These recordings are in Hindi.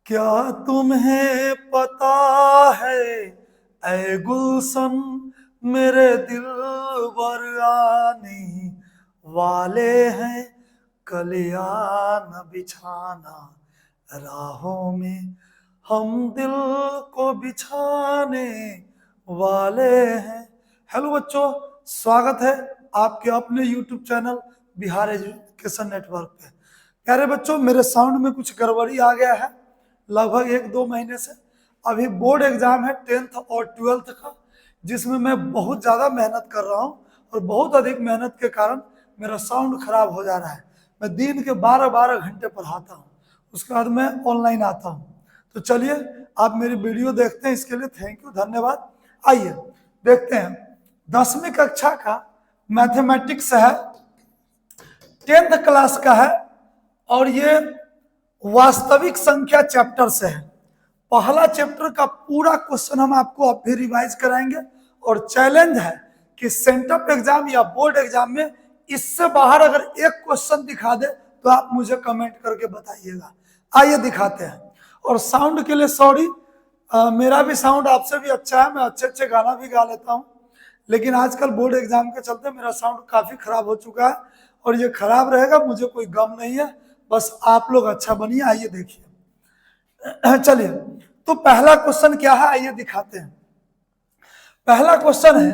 क्या तुम्हें पता है ऐ गुलशन मेरे दिल बर आने वाले हैं, कलिया न बिछाना राहों में हम दिल को बिछाने वाले हैं। हेलो बच्चों, स्वागत है आपके अपने YouTube channel Bihar education network पे। प्यारे बच्चों, मेरे साउंड में कुछ गड़बड़ी आ गया है लगभग 1-2 महीने से। अभी बोर्ड एग्जाम है 10th और 12th का, जिसमें मैं बहुत ज़्यादा मेहनत कर रहा हूँ और बहुत अधिक मेहनत के कारण मेरा साउंड खराब हो जा रहा है। मैं दिन के 12-12 घंटे पढ़ाता हूँ, उसके बाद मैं ऑनलाइन आता हूँ। तो चलिए आप मेरी वीडियो देखते हैं, इसके लिए थैंक यू, धन्यवाद। आइए देखते हैं, 10वीं कक्षा का मैथमेटिक्स है, 10th क्लास का है और ये वास्तविक संख्या चैप्टर से है। पहला चैप्टर का पूरा क्वेश्चन हम आपको अब भी रिवाइज कराएंगे और चैलेंज है कि सेंटअप एग्जाम या बोर्ड एग्जाम में इससे बाहर अगर एक क्वेश्चन दिखा दे तो आप मुझे कमेंट करके बताइएगा। आइए दिखाते हैं। और साउंड के लिए सॉरी, मेरा भी साउंड आपसे भी अच्छा है, मैं अच्छे गाना भी गा लेता हूँ, लेकिन आजकल बोर्ड एग्जाम के चलते मेरा साउंड काफी खराब हो चुका है और ये खराब रहेगा, मुझे कोई गम नहीं है, बस आप लोग अच्छा बनिए। आइए देखिए, चलिए तो पहला क्वेश्चन क्या है आइए दिखाते हैं। पहला क्वेश्चन है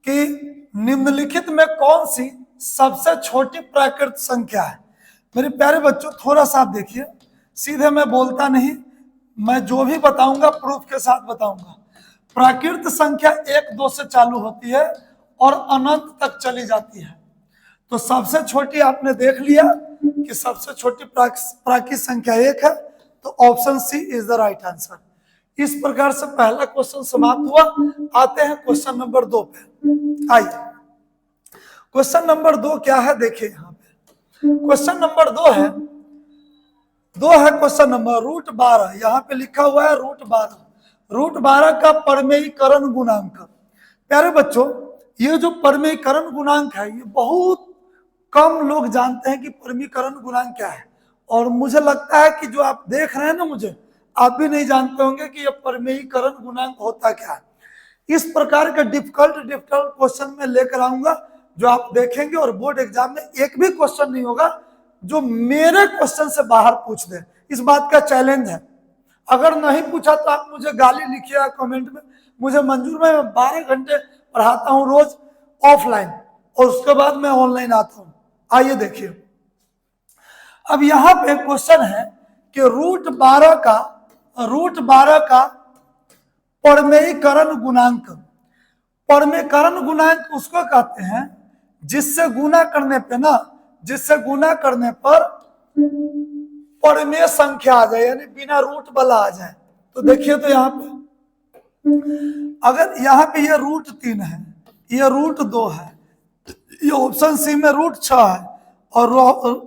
कि निम्नलिखित में कौन सी सबसे छोटी प्राकृत संख्या है। मेरे प्यारे बच्चों, थोड़ा सा आप देखिए, सीधे मैं बोलता नहीं, मैं जो भी बताऊंगा प्रूफ के साथ बताऊंगा। प्राकृत संख्या 1-2 से चालू होती है और अनंत तक चली जाती है। तो सबसे छोटी आपने देख लिया कि सबसे छोटी प्राकृत संख्या 1 है, तो option C is the right answer. इस प्रकार से पहला क्वेश्चन समाप्त हुआ। आते हैं क्वेश्चन नंबर 2 पे। आइए, क्वेश्चन नंबर 2 क्या है देखिए यहाँ पे। क्वेश्चन नंबर 2 है क्वेश्चन नंबर √12। यहाँ पे लिखा हुआ है √12। √12 का परमेयीकरण गुणांक। प्यारे बच्चों, ये जो परमेयीकरण गुणांक है, ये बहुत कम लोग जानते हैं कि परमीकरण गुणांक क्या है। और मुझे लगता है कि जो आप देख रहे हैं ना, मुझे आप भी नहीं जानते होंगे कि ये परमेयीकरण गुणांक होता क्या है। इस प्रकार के डिफिकल्ट क्वेश्चन में लेकर आऊंगा जो आप देखेंगे, और बोर्ड एग्जाम में एक भी क्वेश्चन नहीं होगा जो मेरे क्वेश्चन से बाहर पूछ दे। इस बात का चैलेंज है। अगर नहीं पूछा तो आप मुझे गाली लिखिएगा कमेंट में, मुझे मंजूर है। मैं 12 घंटे पढ़ाता हूँ रोज ऑफलाइन और उसके बाद मैं ऑनलाइन आता हूँ। आइए देखिए, अब यहां पे क्वेश्चन है कि √12 का परमेयीकरण गुणांक। परमेयीकरण गुणांक उसको कहते हैं जिससे गुणा करने पर परमेय संख्या आ जाए, यानी बिना रूट वाला आ जाए। तो देखिए, तो यहाँ पे अगर यहाँ पे ये √3 है, ये √2 है, ये ऑप्शन सी में √6 है और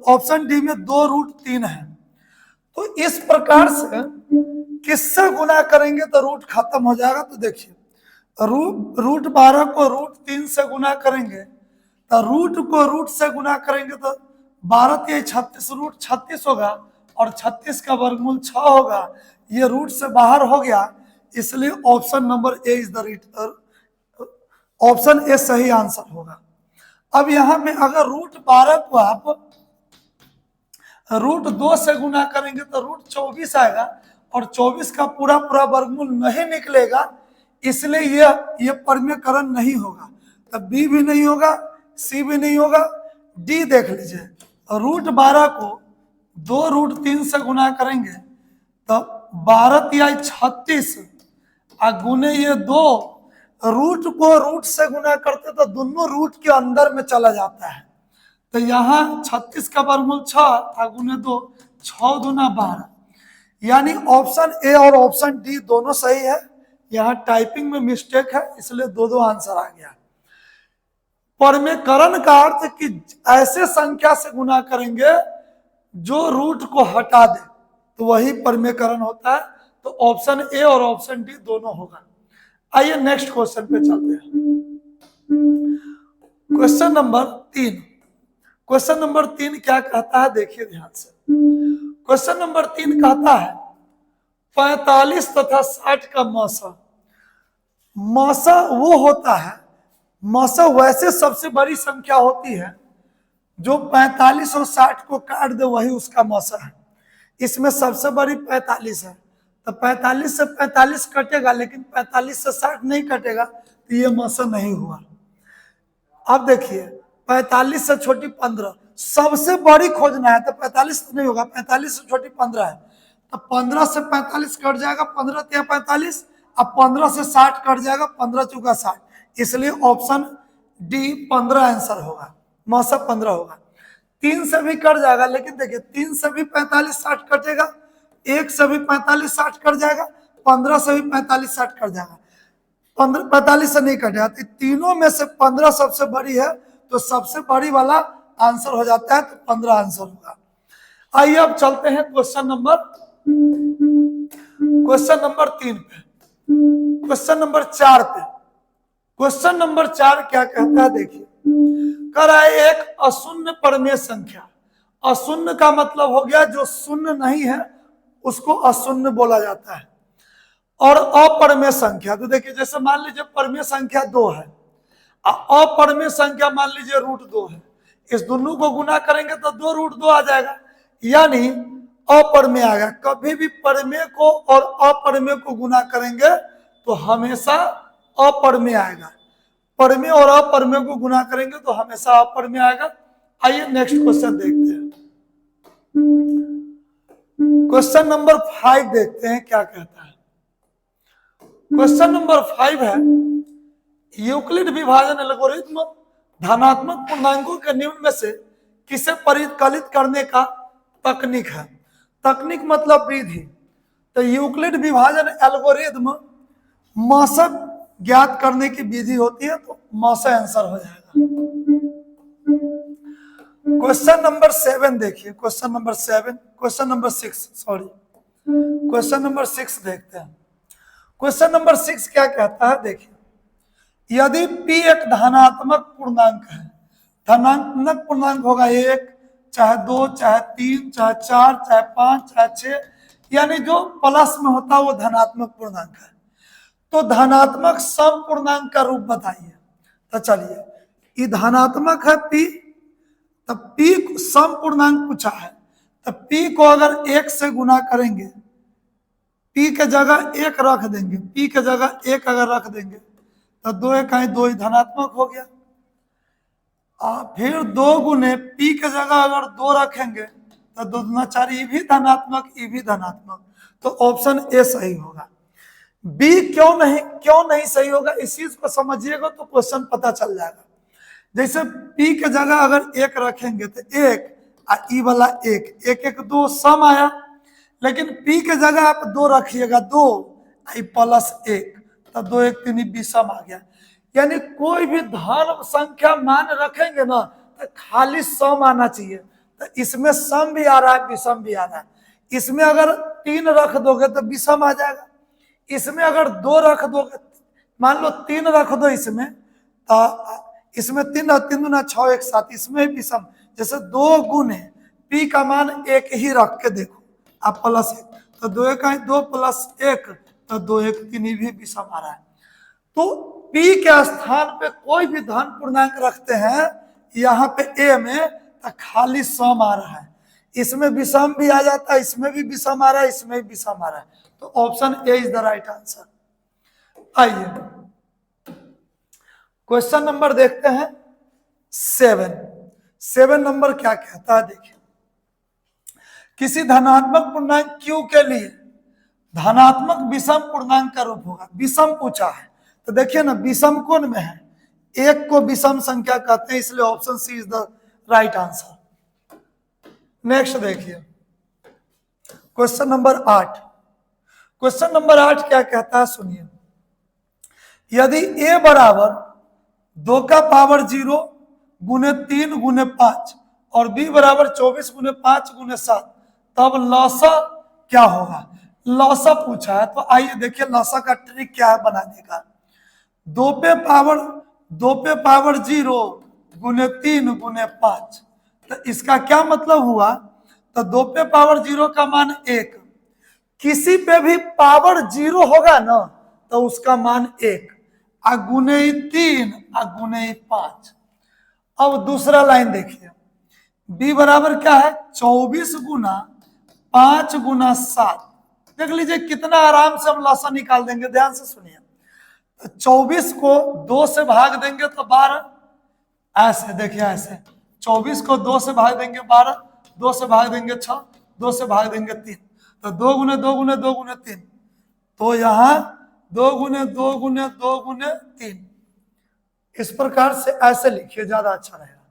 ऑप्शन डी में 2√3 है। तो इस प्रकार से किससे गुना करेंगे तो रूट खत्म हो जाएगा। तो देखिए, √12 को √3 से गुना करेंगे तो रूट को रूट से गुना करेंगे तो 12×36 √36 होगा और 36 का वर्गमूल 6 होगा। ये रूट से बाहर हो गया, इसलिए option number A is the option A सही आंसर होगा। अब यहां में अगर √12 को आप √2 से गुना करेंगे तो √24 आएगा और 24 का पूरा वर्गमूल नहीं निकलेगा, इसलिए ये परमेयीकरण नहीं होगा। तब बी भी नहीं होगा, सी भी नहीं होगा, डी देख लीजिए। √12 को 2√3 से गुना करेंगे तो 12×36 गुने ये 2, रूट को रूट से गुना करते तो दोनों रूट के अंदर में चला जाता है। तो यहाँ 36 का वर्गमूल 6 गुने 2, 6 दूना 12, यानी ऑप्शन ए और ऑप्शन डी दोनों सही है। यहाँ टाइपिंग में मिस्टेक है, इसलिए दो आंसर आ गया। परमेयीकरण का अर्थ कि ऐसे संख्या से गुना करेंगे जो रूट को हटा दे, तो वही परमेयीकरण होता है। तो ऑप्शन ए और ऑप्शन डी दोनों होगा। आइए नेक्स्ट क्वेश्चन पे चलते हैं। क्वेश्चन नंबर 3 क्या कहता है देखिए ध्यान से। क्वेश्चन नंबर 3 कहता है 45 तथा 60 का मौसा। मौसा वो होता है, मौसा वैसे सबसे बड़ी संख्या होती है जो 45 और 60 को काट दे, वही उसका मौसा है। इसमें सबसे बड़ी 45 है, तो 45 से 45 कटेगा, लेकिन 45 से 60 नहीं कटेगा, तो ये मौसा नहीं हुआ। अब देखिए 45 से छोटी 15, सबसे बड़ी खोजना है, तो 45 तो नहीं होगा, 45 से छोटी 15 है, तो 15 से 45 कट जाएगा, 15 तिया 45, अब 15 से 60 कट जाएगा, 15 चौका 60, इसलिए ऑप्शन डी 15 आंसर होगा, मौसा 15 होगा। 3 से भी कट जाएगा, लेकिन देखिए 3 से भी 45 60 कटेगा, 1 से भी 45 60 कट जाएगा, 15 से भी 45 60 कट जाएगा, 45 से नहीं कटेगा, तो तीनों में से 15 सबसे बड़ी है, तो सबसे बड़ी वाला आंसर हो जाता है, तो 15 आंसर होगा। आइए अब चलते हैं क्वेश्चन नंबर 3 पे, क्वेश्चन नंबर 4 पे। क्वेश्चन नंबर 4 क्या कहता है, देखिए कर रहा है एक अशून्य परमेय संख्या। अशून्य का मतलब हो गया जो शून्य नहीं है उसको अशून्य बोला जाता है, और अपरमेय संख्या, तो देखिए जैसे मान लीजिए परमेय संख्या 2 है, अपरमेय संख्या मान लीजिए √2 है, इस दोनों को गुना करेंगे तो 2√2 आ जाएगा, यानी अपरमेय आएगा। कभी भी परमेय को और अपरमेय को गुना करेंगे तो हमेशा अपरमेय आएगा, परमेय और अपरमेय को गुना करेंगे तो हमेशा अपरमेय आएगा। आइए नेक्स्ट क्वेश्चन देखते हैं, क्वेश्चन नंबर 5 देखते हैं क्या कहता है। क्वेश्चन नंबर 5 है यूक्लिड विभाजन एल्गोरिथ्म धनात्मक पूर्णांकों के निम्न में से किसे परिकलित करने का तकनीक है। तकनीक मतलब विधि, तो यूक्लिड विभाजन एल्गोरिथ्म मौसा ज्ञात करने की विधि होती है, तो मौसा आंसर हो जाएगा। क्वेश्चन नंबर 7 देखिए, क्वेश्चन नंबर 6 देखते हैं। क्वेश्चन नंबर 6 क्या कहता है, देखिए यदि p एक धनात्मक पूर्णांक है, धनात्मक पूर्णांक होगा 1 चाहे 2 चाहे 3 चाहे 4 चाहे 5 चाहे 6, यानी जो प्लस में होता है वो धनात्मक पूर्णांक है, तो धनात्मक सम पूर्णांक का रूप बताइए। तो चलिए ये धनात्मक है p, तब p सम पूर्णांक पूछा है, तब p को अगर 1 से गुना करेंगे, p के जगह 1 रख देंगे, p के जगह 1 अगर रख देंगे तो 2 1 2 ही धनात्मक हो गया। फिर 2 गुने p के जगह अगर 2 रखेंगे तो 2 दूना 4, ये भी धनात्मक, ये भी धनात्मक, तो ऑप्शन ए सही होगा। बी क्यों नहीं सही होगा, इस चीज को समझिएगा तो क्वेश्चन पता चल जाएगा। जैसे p के जगह अगर 1 रखेंगे तो 1 और ई वाला 1 1 1 2 सम आया, लेकिन p के जगह आप 2 रखिएगा, 2 प्लस 1, तो 2 1 3 विषम आ गया। यानी कोई भी धन संख्या मान रखेंगे ना तो खाली सम आना चाहिए, तो इसमें सम भी आ रहा है विषम भी आ रहा है। इसमें अगर 3 रख दोगे तो विषम आ जाएगा, इसमें अगर 2 रख दोगे, मान लो 3 रख दो इसमें, तो इसमें 3 और 3 दूना 6 1 7, इसमें विषम। जैसे 2 गुने p का मान 1 ही रख के देखो आप प्लस 1, तो 2 1 2 प्लस 1, तो 2 1 3 भी विषम आ रहा है। तो p के स्थान पे कोई भी धन पूर्णांक रखते हैं यहाँ पे a में, तो खाली सम आ रहा है, इसमें विषम भी आ जाता है, इसमें भी विषम आ रहा है, इसमें भी विषम आ रहा है, तो option A is the right answer. आइए क्वेश्चन नंबर देखते हैं 7 नंबर क्या कहता है, देखिए किसी धनात्मक पूर्णांक q के लिए धनात्मक विषम पूर्णांक का रूप होगा। विषम पूछा है, तो देखिए ना विषम कोण में है, 1 को विषम संख्या कहते हैं, इसलिए option C is the right answer. Next देखिए क्वेश्चन नंबर 8। क्वेश्चन नंबर 8 क्या कहता है, सुनिए यदि a बराबर 2 का पावर 0 गुने 3 गुने 5 और b बराबर 24 गुने 5 गुने 7, तब लौसा क्या होगा। लौसा पूछा है, तो आइए देखिए लौसा का ट्रिक क्या है बनाने का। 2 पे पावर 0 गुने 3 गुने 5, तो इसका क्या मतलब हुआ, तो 2 पे पावर 0 का मान 1, किसी पे भी पावर 0 होगा ना तो उसका मान 1, गुने 3 गुने 5। अब दूसरा लाइन देखिए, b बराबर क्या है 24 गुना 5 गुना 7। देख लीजिए कितना आराम से हम लसा निकाल देंगे, ध्यान से सुनिए। तो 24 को 2 से भाग देंगे तो 12, ऐसे देखिए, ऐसे 24 को 2 से भाग देंगे 12, 2 से भाग देंगे 6, 2 से भाग देंगे 3, तो 2 गुने 2 गुने 2 गुने 3, तो यहाँ 2 गुने 2 गुने 2 गुने 3। इस प्रकार से ऐसे लिखिए, ज्यादा अच्छा रहेगा।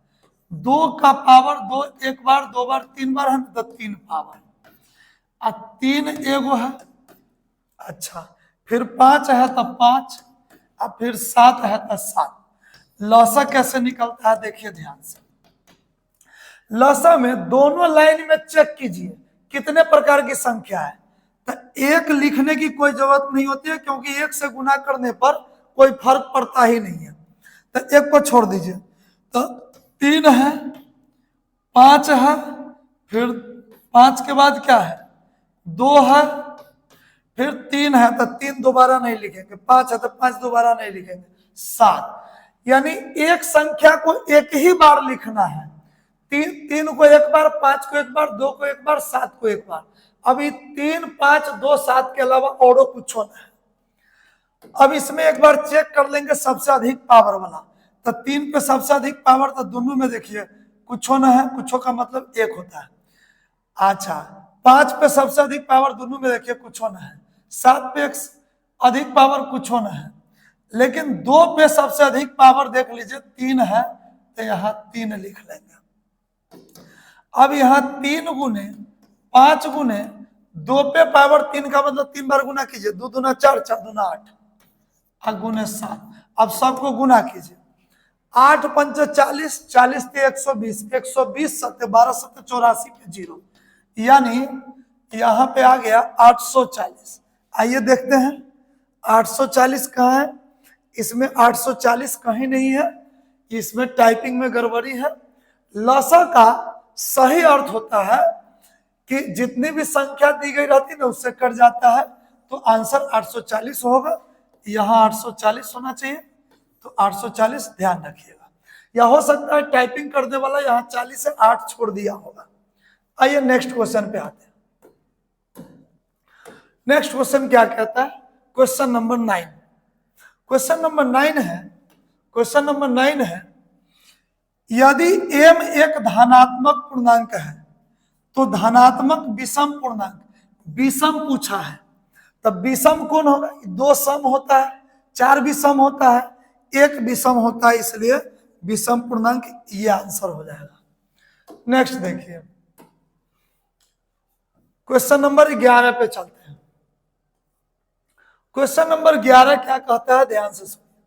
2 का पावर 2 एक बार, 2 बार, 3 बार है तो 3 पावर, 3 एगो है। अच्छा, फिर 5 है तो 5, अब फिर 7 है तो 7। लसा कैसे निकलता है देखिए ध्यान से। लसा में दोनों लाइन में चेक कीजिए कितने प्रकार की संख्या है। तो 1 लिखने की कोई जरूरत नहीं होती है, क्योंकि 1 से गुना करने पर कोई फर्क पड़ता ही नहीं है, तो 1 को छोड़ दीजिए। तो 3 है, 5 है, फिर 5 के बाद क्या है 2 है, फिर 3 है तो 3 दोबारा नहीं लिखेंगे, 5 है तो 5 दोबारा नहीं लिखेंगे, 7। यानी एक संख्या को एक ही बार लिखना है। 3 को एक बार, 5 को एक बार, 2 को एक बार, 7 को एक बार। अभी 3, 5, 2, 7 के अलावा और कुछ होना है। अब इसमें एक बार चेक कर लेंगे सबसे अधिक पावर वाला। तो 3 पे सबसे अधिक पावर, तो दोनों में देखिए कुछ होना है, कुछ का मतलब 1 होता है। अच्छा, 5 पे सबसे अधिक पावर, दोनों में देखिए कुछ होना है। 7 पे अधिक पावर, कुछ होना है। लेकिन 2 पे सबसे अधिक पावर देख लीजिए 3 है, तो यहाँ 3 लिख लेंगे। अब यहाँ 3 गुने 5 गुने 2 पे पावर 3 का मतलब 3 बार गुना कीजिए, 2 दूना 4, 4 दूना 8, गुने 7। अब सबको गुना कीजिए, 8 पंच 40, 40 ते 120, 120 सत्ते 12 सत्ते 84 पे 0, यानी यहाँ पे आ गया 840। आइए देखते हैं 840 कहाँ है। इसमें 840 कहीं नहीं है, इसमें टाइपिंग में गड़बड़ी है। लसा का सही अर्थ होता है कि जितनी भी संख्या दी गई रहती है ना उससे कट जाता है, तो आंसर 840 होगा। यहाँ 840 होना चाहिए, तो 840 ध्यान रखिएगा। या हो सकता है टाइपिंग करने वाला यहाँ 40 से 8 छोड़ दिया होगा। आइए नेक्स्ट क्वेश्चन पे आते हैं। नेक्स्ट क्वेश्चन क्या कहता है, क्वेश्चन नंबर 9। क्वेश्चन नंबर 9 है, क्वेश्चन नंबर 9 है, यदि m एक धनात्मक पूर्णांक है तो धनात्मक विषम पूर्णांक, विषम पूछा है, तब विषम कौन होगा, 2 सम होता है, 4 विषम होता है, 1 विषम होता है, इसलिए विषम पूर्णांक ये आंसर हो जाएगा। नेक्स्ट देखिए क्वेश्चन नंबर 11 पे चलते हैं। क्वेश्चन नंबर 11 क्या कहता है, ध्यान से सुनिए।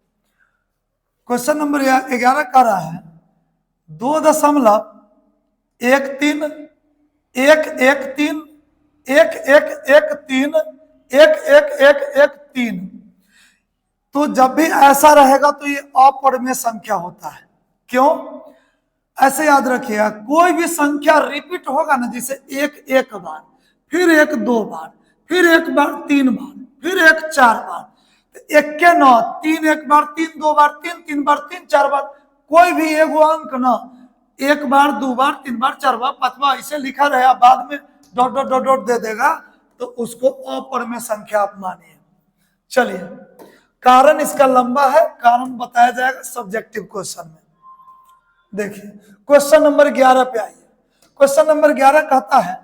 क्वेश्चन नंबर 11 कह रहा है 2.13 1 1 3 1 1 1 3 1 1 1 1 3। तो जब भी ऐसा रहेगा तो ये अपरिमेय संख्या होता है। क्यों, ऐसे याद रखिएगा, कोई भी संख्या रिपीट होगा ना, जैसे 1 1 बार, फिर 1 2 बार, फिर 1 बार 3 बार, फिर 1 4 बार, तो 1 के 9, 3 1 बार, 3 2 बार, 3 3 बार, 3 4 बार, कोई भी एगो अंक ना 1 बार 2 बार 3 बार 4 बार 5 बार इसे लिखा रहे, बाद में डॉट डॉट डॉट डॉट दे देगा, तो उसको अपरिमेय संख्या आप मानिए। चलिए, कारण इसका लंबा है, कारण बताया जाएगा सब्जेक्टिव क्वेश्चन में। देखिए क्वेश्चन नंबर 11 पे आइए। क्वेश्चन नंबर 11 कहता है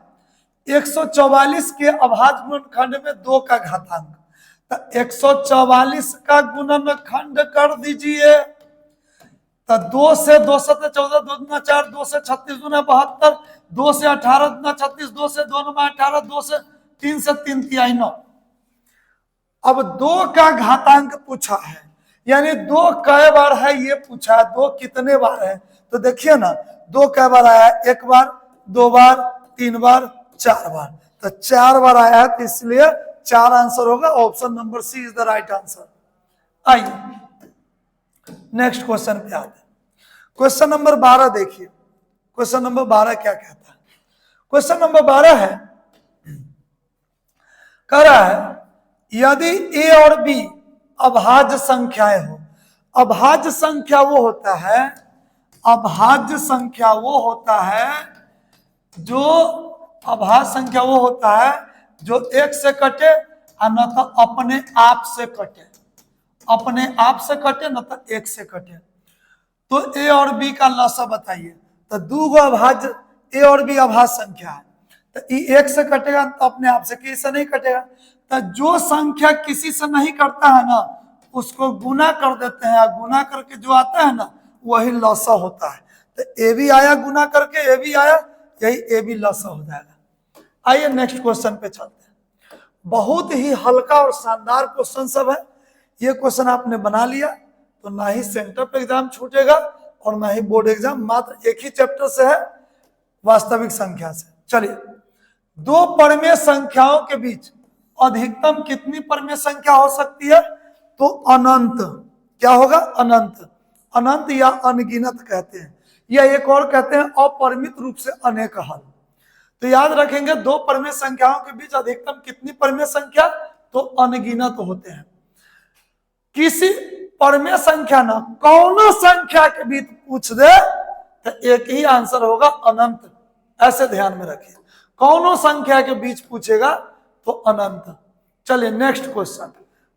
144 के अभाज्य गुणनखंड में 2 का घातांक, तो 144 का गुणनखंड कर दीजिए। तो 2 से 2 7 14, 2 दूना 4, 2 से 36 दूना 72, 2 से 18 दूना 36, 2 से 2 9 18, 2 से 3 से 3 तिहाई 9। अब 2 का घातांक पूछा है, यानी 2 कै बार है ये पूछा है, 2 कितने बार है, तो देखिए ना 2 कै बार आया है, 1 बार 2 बार 3 बार 4 बार, तो 4 बार आया है, तो इसलिए 4 आंसर होगा। Option number C is the right answer. आइए नेक्स्ट क्वेश्चन पे आते हैं। क्वेश्चन नंबर 12 देखिए, क्वेश्चन नंबर 12 क्या कहता है। क्वेश्चन नंबर 12 है, कह रहा है यदि ए और बी अभाज्य संख्याएं हो। अभाज्य संख्या वो होता है, अभाज्य संख्या वो होता है जो, अभाज्य संख्या वो होता है जो एक से कटे और न तो अपने आप से कटे, अपने आप से कटे न तो एक से कटे। तो ए और बी का लसा बताइए। तो दो गो अभाज्य ए और बी अभाज्य संख्या है, तो ये एक से कटेगा तो अपने आप से किसी से नहीं कटेगा। तो जो संख्या किसी से नहीं करता है ना उसको गुना कर देते हैं, गुना करके जो आता है ना वही लसा होता है। तो ए भी आया गुना करके, ए भी आया, यही ए भी लसा हो जाएगा। आइए नेक्स्ट क्वेश्चन पे चलते हैं। बहुत ही हल्का और शानदार क्वेश्चन सब है। ये क्वेश्चन आपने बना लिया तो ना ही सेंटर पे एग्जाम छूटेगा और ना ही बोर्ड एग्जाम, मात्र एक ही चैप्टर से है, वास्तविक संख्या से। चलिए, दो परमेय संख्याओं के बीच अधिकतम कितनी परमेय संख्या हो सकती है? तो अनंत। क्या होगा? अनंत। अनंत या अनगिनत कहते हैं, या एक और कहते हैं अपरिमित रूप से अनेक हल। तो याद रखेंगे, दो परमेय संख्याओं के बीच अधिकतम कितनी परमेय संख्या? तो अनगिनत होते हैं। किसी परमेय संख्या ना कौन संख्या के बीच पूछ दे तो एक ही आंसर होगा, अनंत। ऐसे ध्यान में रखिए, कौन संख्या के बीच पूछेगा तो अनंत। चलिए नेक्स्ट क्वेश्चन,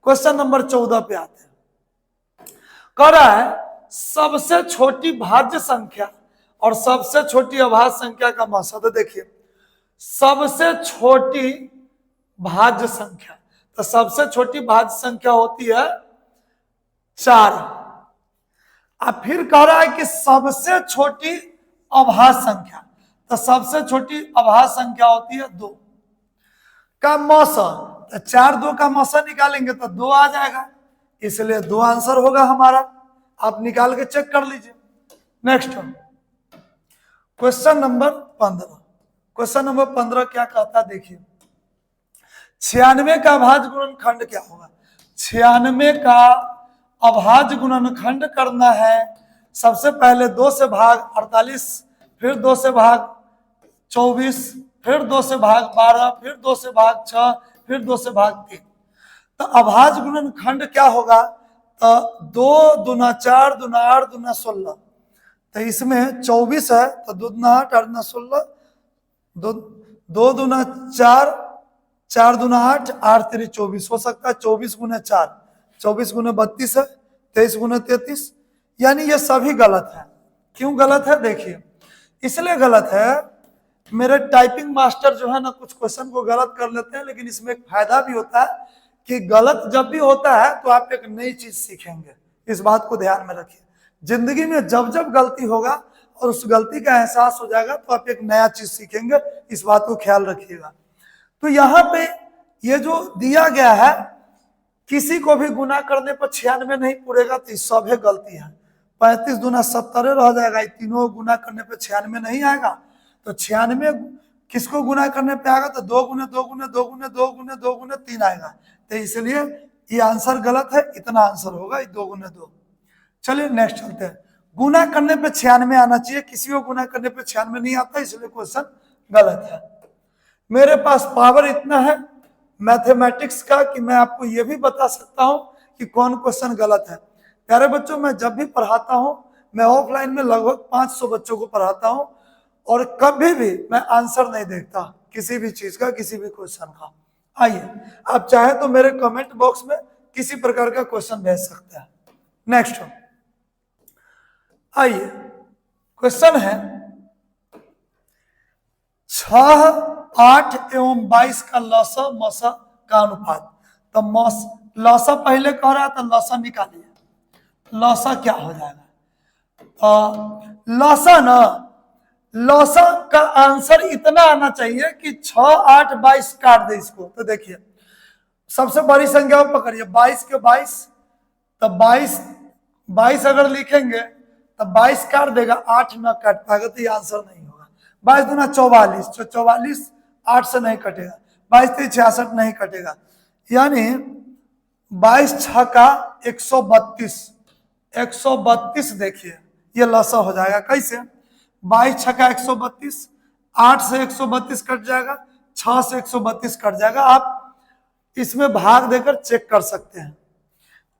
क्वेश्चन नंबर 14 पे आते हैं। कह रहा है सबसे छोटी भाज्य संख्या और सबसे छोटी अभाज्य संख्या का मकसद। देखिए, सबसे छोटी भाज्य संख्या, तो सबसे छोटी भाज्य संख्या होती है 4। अब फिर कह रहा है कि सबसे छोटी अभाज्य संख्या, तो सबसे छोटी अभाज्य संख्या होती है 2 का मौसा। तो 4 2 का मौसा निकालेंगे तो 2 आ जाएगा, इसलिए 2 आंसर होगा हमारा। आप निकाल के चेक कर लीजिए। Next question number 15। Question number 15 क्या कहता है? देखिए, 96 का अभाज्य गुणनखंड क्या होगा? 96 का अभाज्य गुणनखंड करना है। सबसे पहले 2 से भाग 48, फिर 2 से भाग 24, फिर 2 से भाग 12, फिर 2 से भाग 6, फिर 2 से भाग 3। तो अभाज्य गुणनखंड क्या होगा? तो 2 दूना 4, दूना 8, दूना 16। तो इसमें 24 है तो 2 दूना 8, 8 दूना 16, 2 दूना 4, 4 दूना 8, 8 3 24 हो सकता है। 24 गुना 4, 24 गुना 32 है, 23 गुना 33। यानी ये सभी गलत है। क्यों गलत है? देखिए, इसलिए गलत है, मेरे टाइपिंग मास्टर जो है ना कुछ क्वेश्चन को गलत कर लेते हैं, लेकिन इसमें एक फायदा भी होता है कि गलत जब भी होता है तो आप एक नई चीज सीखेंगे। इस बात को ध्यान में रखिए, जिंदगी में जब जब गलती होगा और उस गलती का एहसास हो जाएगा तो आप एक नया चीज सीखेंगे। इस बात को ख्याल रखिएगा। तो यहाँ पे ये जो दिया गया है, किसी को भी गुना करने पर 96 नहीं पूरेगा, तो इस सब है गलती है। 35 दूना 70 रह जाएगा, तीनों गुना करने पर 96 नहीं आएगा। तो 96 किसको गुना करने पे आएगा? तो 2 गुने 2 गुने 2 गुने 2 गुने 2 गुने 3 आएगा। तो इसलिए ये आंसर गलत है, इतना आंसर होगा 2 गुने 2। चलिए नेक्स्ट चलते हैं। गुना करने पे 96 आना चाहिए, किसी को गुना करने पे 96 नहीं आता, इसलिए क्वेश्चन गलत है। मेरे पास पावर इतना है मैथमेटिक्स का कि मैं आपको ये भी बता सकता हूं कि कौन क्वेश्चन गलत है। प्यारे बच्चों, मैं जब भी पढ़ाता हूं, मैं ऑफलाइन में लगभग 500 बच्चों को पढ़ाता हूं और कभी भी मैं आंसर नहीं देखता किसी भी चीज का, किसी भी क्वेश्चन का। आइए, आप चाहे तो मेरे कमेंट बॉक्स में किसी प्रकार का क्वेश्चन भेज सकते हैं। नेक्स्ट आइए, क्वेश्चन है 6, 8 एवं 22 का लसा मसा का अनुपात। तो लसा पहले कह रहा था, लसा निकालिए। लसा क्या हो जाएगा? लसा ना, लसा का आंसर इतना आना चाहिए कि 6, 8, 22 काट दे इसको। तो देखिए, सबसे बड़ी संख्या पकड़िए, 22 के 22, तो 22 अगर लिखेंगे तो 22 काट देगा, 8 ना काट पाएगा, तो ये आंसर नहीं होगा। 22 दूना 44, तो 44 8 से नहीं कटेगा। 22 3 66 नहीं कटेगा, यानी 22 6 का 132, 132 देखिए ये लसा हो जाएगा। कैसे? 22 6 का 132, 8 से 132 कट जाएगा, 6 से 132 कट जाएगा। आप इसमें भाग देकर चेक कर सकते हैं।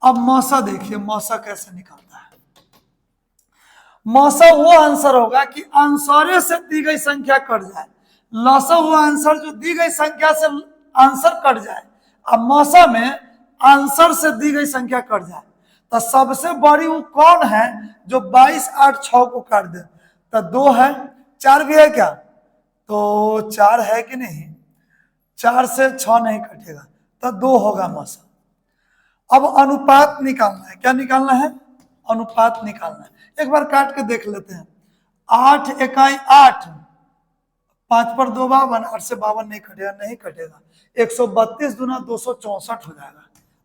अब मौसा देखिए, मौसा कैसे निकलता है। मौसा वो आंसर होगा कि आंसर से दी गई संख्या कट जाए। लौसा वो आंसर जो दी गई संख्या से आंसर कट जाए। अब मौसा में आंसर से दी गई संख्या कट जाए, तो सबसे बड़ी वो कौन है जो 22, 8, 6 को काट दे? तो 2 है, 4 भी है क्या? तो 4 है कि नहीं? 4 से 6 नहीं कटेगा, तो 2 होगा मौसा। अब अनुपात निकालना है। क्या निकालना है? अनुपात निकालना है। एक बार काट के देख लेते हैं। 8 इकाई 8, 5 पर 2 52, 8 से 52 नहीं कटेगा, नहीं कटेगा। 132 दूना 264 हो जाएगा।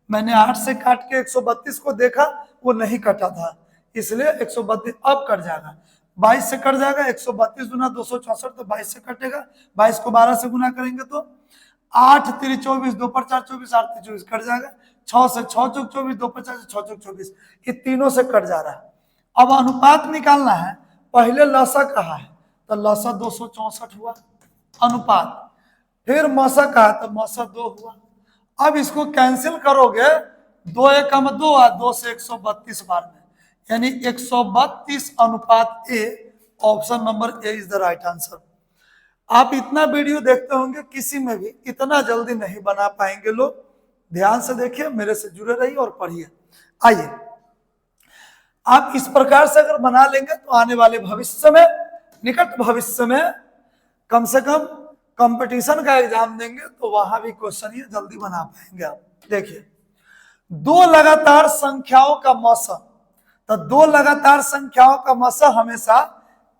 मैंने 8 से काट के 132 को देखा, वो नहीं कटा था, इसलिए 132 अब कट जाएगा। 22 से कट जाएगा, 132 दूना 264, तो 22 से कटेगा। 22 को 12 से गुना करेंगे तो 8 3 24, 2 पर 4 24, 8 3 24 कट जाएगा। 6 से 6 चौक 24, 2 पर 4 6 चौक 24, ये तीनों से कट जा रहा है। अब अनुपात निकालना है। पहले लसा कहा है, तो लसा 264 हुआ अनुपात। फिर मौसा कहा तो मौसा 2 हुआ। अब इसको कैंसिल करोगे, 2 एकम 2 आ 2 से 132 बार में, यानी 132 अनुपात A. Option number A is the right answer. आप इतना वीडियो देखते होंगे, किसी में भी इतना जल्दी नहीं बना पाएंगे लोग। ध्यान से देखिए, मेरे से जुड़े रहिए और पढ़िए। आइए, आप इस प्रकार से अगर बना लेंगे तो आने वाले भविष्य में, निकट भविष्य में, कम से कम कंपटीशन का एग्जाम देंगे तो वहां भी क्वेश्चन ये जल्दी बना पाएंगे आप। देखिए, 2 लगातार संख्याओं का मौसा, तो 2 लगातार संख्याओं का मौसा हमेशा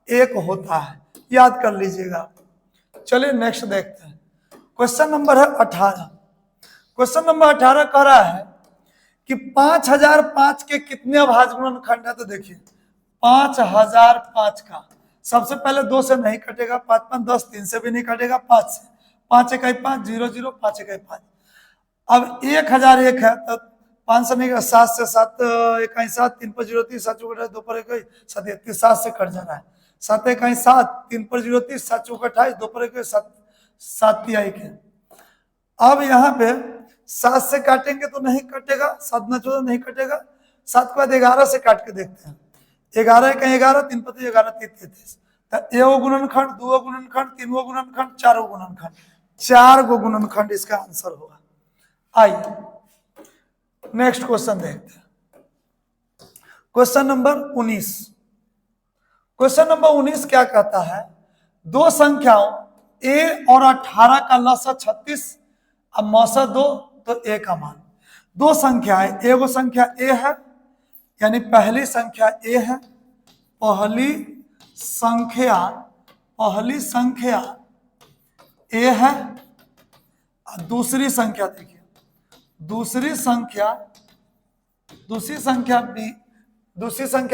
1 होता है, याद कर लीजिएगा। चलिए नेक्स्ट देखते हैं। क्वेश्चन नंबर है 18। क्वेश्चन नंबर 18 कह रहा है कि 5005 के कितने अभाज्य गुणनखंड है? तो देखिए, 5005 का सबसे पहले 2 से नहीं कटेगा, 5 5 10, 3 से भी नहीं कटेगा, 5 से, 5 इकाई 5 0 0, 5 इकाई 5। अब 1001 है तो 5 से नहीं, 7 से 7 इकाई 7, 3 पर 0 30, 7 चौक 2 पर 1 7 31, 7 से कट जाना है। 7 इकाई 7, 3 पर 0 30, 7 चौक 28, 2 पर 1 7 7 तिहाई के। अब यहाँ पे 7 से काटेंगे तो नहीं कटेगा, 7 9 14 नहीं कटेगा। 7 के बाद 11 से काट के देखते हैं। 11 का 11, 3 पति 11 33, एगो गुणनखंड, 2 गुणनखंड, 3 गुणनखंड, 4 गुणनखंड, 4 गो गुणनखंड इसका आंसर होगा। आइए नेक्स्ट क्वेश्चन देखते हैं। Question number 19। क्वेश्चन नंबर 19 क्या कहता है? 2 संख्याओं a और 18 का लसा 36, अब मौसा 2, तो a का मान। 2 संख्या है, एगो संख्या a है, यानी पहली संख्या a है, पहली संख्या a है। दूसरी संख्या देखिए, दूसरी संख्या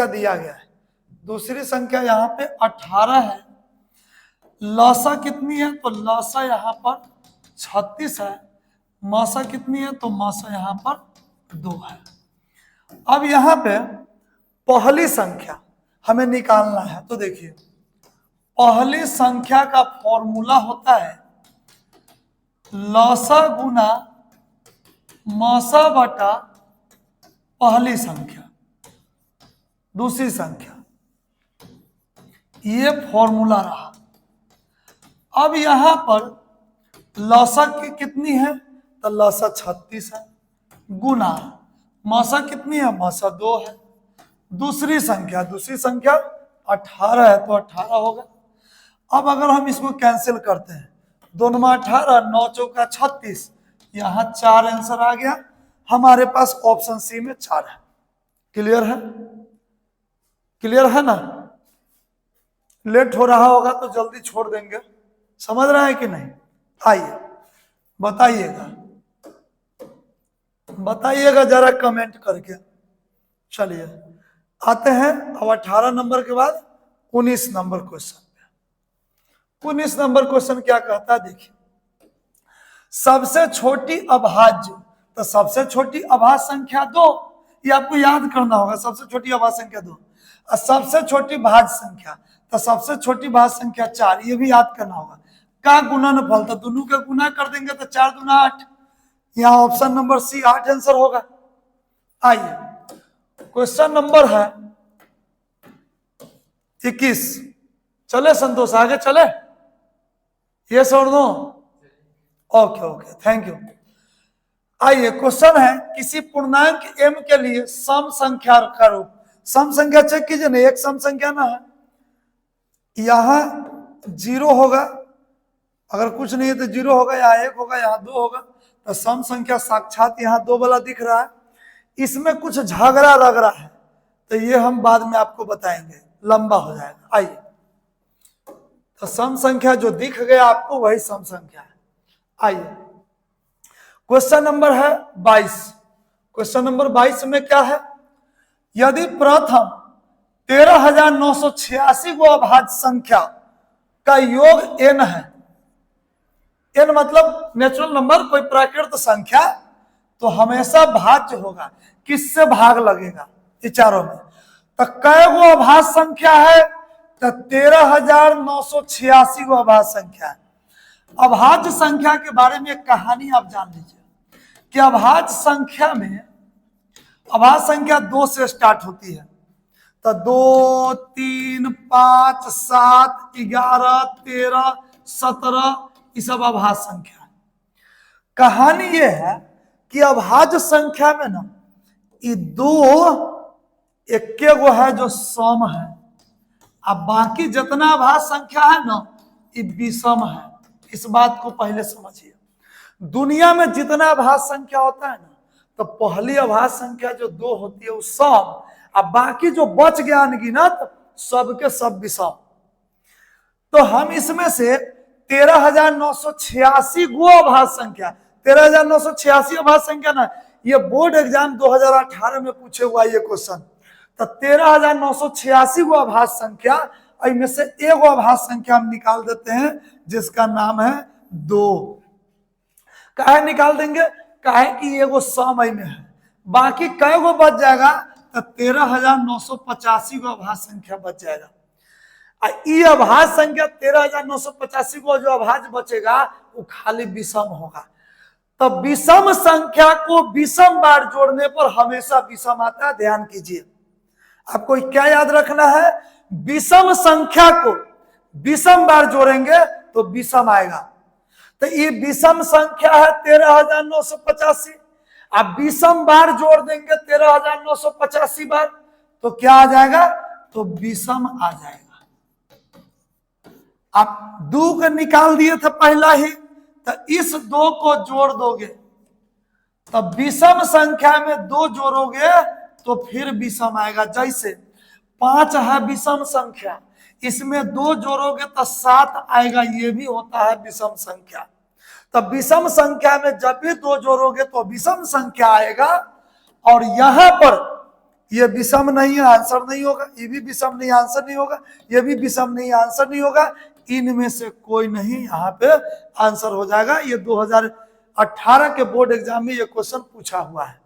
दिया गया है। दूसरी संख्या यहाँ पे 18 है। लौसा कितनी है? तो लौसा यहाँ पर 36 है। मौसा कितनी है? तो मौसा यहाँ पर 2 है। अब यहाँ पे पहली संख्या हमें निकालना है, तो देखिए, पहली संख्या का फॉर्मूला होता है लौसा गुना मौसा बटा पहली संख्या, दूसरी संख्या, ये फॉर्मूला रहा। अब यहां पर लौसा कितनी है? तो लौसा 36 है, गुना मौसा कितनी है? मौसा 2 है। दूसरी संख्या 18 है, तो 18 होगा। अब अगर हम इसको कैंसिल करते हैं, 2 में 18, 9 चौका 36, यहां 4 आंसर आ गया। हमारे पास ऑप्शन सी में 4 है। क्लियर है? क्लियर है ना? लेट हो रहा होगा तो जल्दी छोड़ देंगे, समझ रहा है कि नहीं? आइए बताइएगा जरा कमेंट करके। चलिए आते हैं अब 18 नंबर के बाद 19 नंबर क्वेश्चन पे। 19 नंबर क्वेश्चन क्या कहता है? देखिए, सबसे छोटी अभाज्य, तो सबसे छोटी अभाज्य संख्या 2, ये आपको याद करना होगा। सबसे छोटी अभाज्य संख्या 2 और सबसे छोटी भाज्य संख्या, तो सबसे छोटी भाज्य संख्या 4, ये भी याद करना होगा। का गुणनफल, तो दोनों का गुना कर देंगे तो 4 दूना 8। यहाँ ऑप्शन नंबर सी 8 आंसर होगा। आइए क्वेश्चन नंबर है 21। चले संतोष, आगे चले, ये छोड़ दो। Okay okay, thank you. आइए क्वेश्चन है, किसी पूर्णांक m के लिए सम संख्या का रूप। सम संख्या चेक कीजिए ना, एक सम संख्या ना है, यहाँ 0 होगा, अगर कुछ नहीं है तो 0 होगा, यहाँ 1 होगा, यहाँ 2 होगा, तो सम संख्या साक्षात यहाँ 2 वाला दिख रहा है। इसमें कुछ झगड़ा लग रहा है, तो ये हम बाद में आपको बताएंगे, लंबा हो जाएगा। आइए, तो सम संख्या जो दिख गया आपको वही सम संख्या है। आइए क्वेश्चन नंबर है 22। क्वेश्चन नंबर 22 में क्या है, यदि प्रथम 13,986 गो अभाज्य संख्या का योग n है, n मतलब नेचुरल नंबर, कोई प्राकृत संख्या, तो हमेशा भाज्य होगा। किससे भाग लगेगा, ये चारों में। तो कै गो अभाज्य संख्या है, तो 13,986 गो अभाज्य संख्या है। अभाज्य संख्या के बारे में एक कहानी आप जान लीजिए कि अभाज्य संख्या में, अभाज्य संख्या 2 से स्टार्ट होती है, तो 2, 3, 5, 7, 11, 13, 17, ये सब अभाज्य संख्या है। कहानी ये है कि अभाज्य संख्या में ना ये 2 इक्के गो है जो सम है, अब बाकी जितना अभाज्य संख्या है ना ये विषम है। इस बात को पहले समझिए। दुनिया में जितना अभाज्य संख्या होता है ना, तो पहली अभाज्य संख्या जो 2 होती है वो सम, अब बाकी जो बच गया अनगिनत सबके सब विषम। तो हम इसमें से 13,986 गो अभाज्य संख्या, 13,986 अभाज्य संख्या ना, ये बोर्ड एग्जाम 2018 में पूछे हुआ ये क्वेश्चन। तो 13,986 गो अभाज्य संख्या, इनमें से एक अभाज्य संख्या हम निकाल देते हैं जिसका नाम है 2। काहे निकाल देंगे, काहे कि ये वो सम में है, बाकी कै गो बच जाएगा, तो 13,985 गो अभाज्य संख्या बच जाएगा। ये अभाज्य संख्या 13,985 को जो अभाज्य बचेगा वो खाली विषम होगा। तो विषम संख्या को विषम बार जोड़ने पर हमेशा विषम आता है, ध्यान कीजिए। आपको क्या याद रखना है, विषम संख्या को विषम बार जोड़ेंगे तो विषम आएगा। तो ये विषम संख्या है 13,985, अब विषम बार जोड़ देंगे 13,985 बार, तो क्या आ जाएगा, तो विषम आ जाएगा। आप 2 को निकाल दिए थे पहला ही, तो इस 2 को जोड़ दोगे, तो विषम संख्या में 2 जोड़ोगे तो फिर विषम आएगा। जैसे 5 है विषम संख्या, इसमें 2 जोड़ोगे तो 7 आएगा, ये भी होता है विषम संख्या। तो विषम संख्या में जब भी 2 जोड़ोगे तो विषम संख्या आएगा, और यहां पर ये विषम नहीं है, आंसर नहीं होगा, ये भी विषम नहीं, आंसर नहीं होगा, ये भी विषम नहीं, आंसर नहीं होगा, इनमें से कोई नहीं यहाँ पे आंसर हो जाएगा। ये 2018 के बोर्ड एग्जाम में ये क्वेश्चन पूछा हुआ है।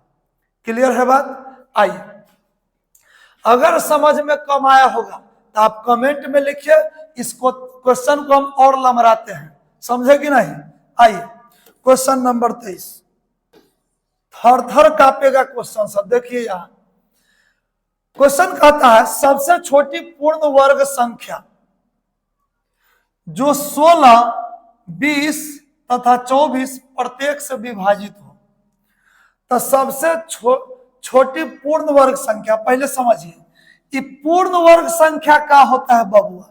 क्लियर है बात? आइए, अगर समझ में कम आया होगा तो आप कमेंट में लिखिए, इसको क्वेश्चन को हम और लमराते हैं, समझे कि नहीं। आइए क्वेश्चन नंबर 23, थर थर कांपेगा क्वेश्चन सब। देखिए यहां क्वेश्चन कहता है, सबसे छोटी पूर्ण वर्ग संख्या जो 16, 20 तथा 24 प्रत्येक से विभाजित हो। तो सबसे छोटी पूर्ण वर्ग संख्या, पहले समझिए कि पूर्ण वर्ग संख्या क्या होता है बबुआ।